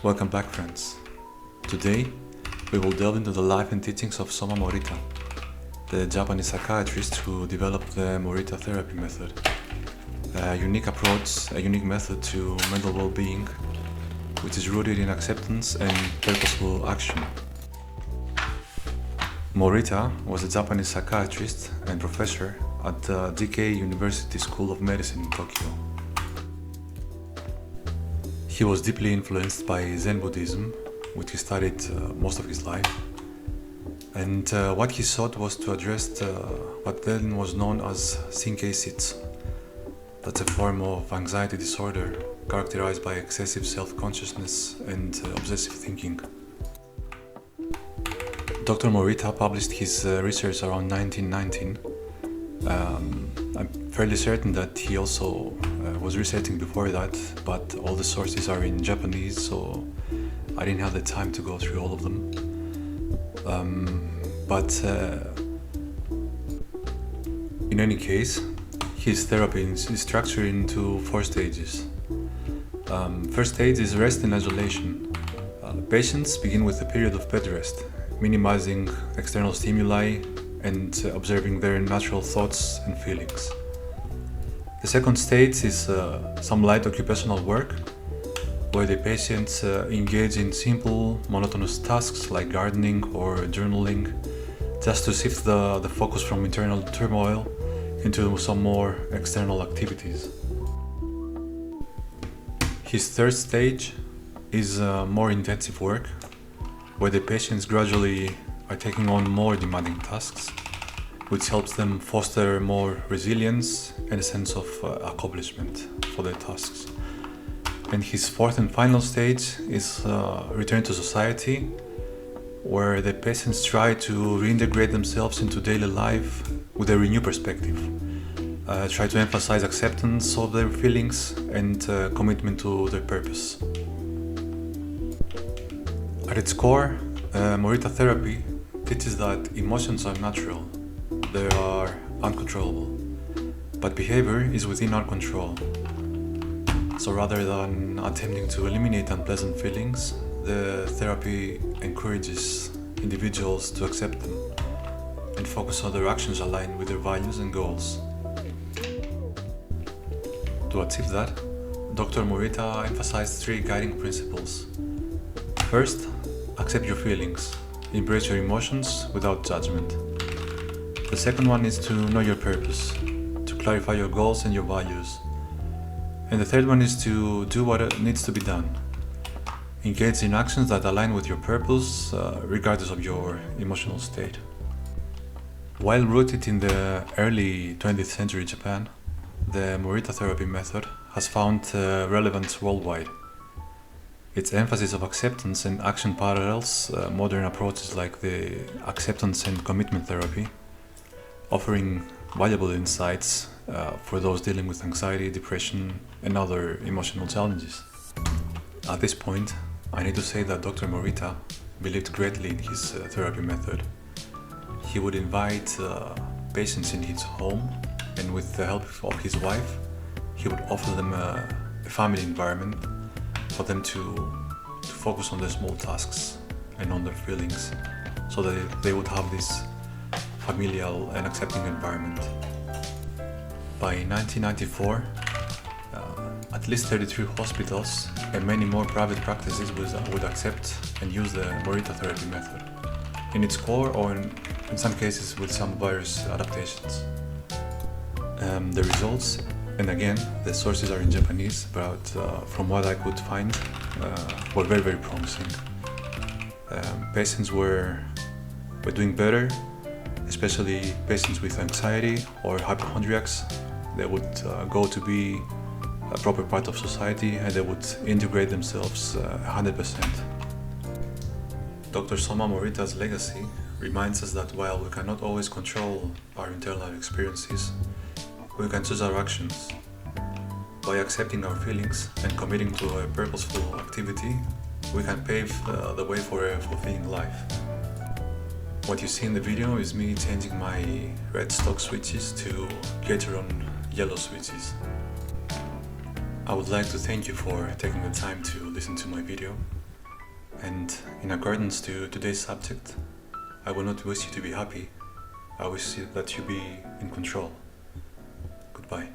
Welcome back, friends. Today, we will delve into the life and teachings of Shoma Morita, the Japanese psychiatrist who developed the Morita therapy method, a unique approach, a unique method to mental well-being, which is rooted in acceptance and purposeful action. Morita was a Japanese psychiatrist and professor at the DK University School of Medicine in Tokyo. He was deeply influenced by Zen Buddhism, which he studied most of his life. And what he sought was to address what then was known as Shinkei-sitsu. That's a form of anxiety disorder characterized by excessive self-consciousness and obsessive thinking. Dr. Morita published his research around 1919. I'm fairly certain that he also was researching before that, but all the sources are in Japanese, so I didn't have the time to go through all of them. In any case, his therapy is structured into 4 stages. First stage is rest and isolation. Patients begin with a period of bed rest, minimizing external stimuli and observing their natural thoughts and feelings. The second stage is some light occupational work, where the patients engage in simple, monotonous tasks like gardening or journaling, just to shift the focus from internal turmoil into some more external activities. His third stage is more intensive work, where the patients gradually are taking on more demanding tasks, which helps them foster more resilience and a sense of accomplishment for their tasks. And his fourth and final stage is return to society, where the patients try to reintegrate themselves into daily life with a renewed perspective, try to emphasize acceptance of their feelings and commitment to their purpose. At its core, Morita therapy teaches that emotions are natural, they are uncontrollable, but behavior is within our control. So rather than attempting to eliminate unpleasant feelings, the therapy encourages individuals to accept them and focus on their actions aligned with their values and goals. To achieve that, Dr. Morita emphasized 3 guiding principles. First, accept your feelings. Embrace your emotions without judgment. The second one is to know your purpose, to clarify your goals and your values. And the third one is to do what needs to be done. Engage in actions that align with your purpose, regardless of your emotional state. While rooted in the early 20th century Japan, the Morita therapy method has found relevance worldwide. Its emphasis of acceptance and action parallels modern approaches like the acceptance and commitment therapy, offering valuable insights for those dealing with anxiety, depression, and other emotional challenges. At this point, I need to say that Dr. Morita believed greatly in his therapy method. He would invite patients in his home, and with the help of his wife, he would offer them a family environment for them to focus on their small tasks and on their feelings, so that they would have this familial and accepting environment. By 1994, at least 33 hospitals and many more private practices would accept and use the Morita therapy method, in its core or in some cases with some various adaptations. The results, and again, the sources are in Japanese, but from what I could find, were very, very promising. Patients were doing better, especially patients with anxiety or hypochondriacs. They would go to be a proper part of society and they would integrate themselves 100%. Dr. Shoma Morita's legacy reminds us that while we cannot always control our internal experiences, we can choose our actions. By accepting our feelings and committing to a purposeful activity, we can pave the way for a fulfilling life. What you see in the video is me changing my red stock switches to cater on yellow switches. I would like to thank you for taking the time to listen to my video. And in accordance to today's subject, I will not wish you to be happy, I wish that you be in control. Goodbye.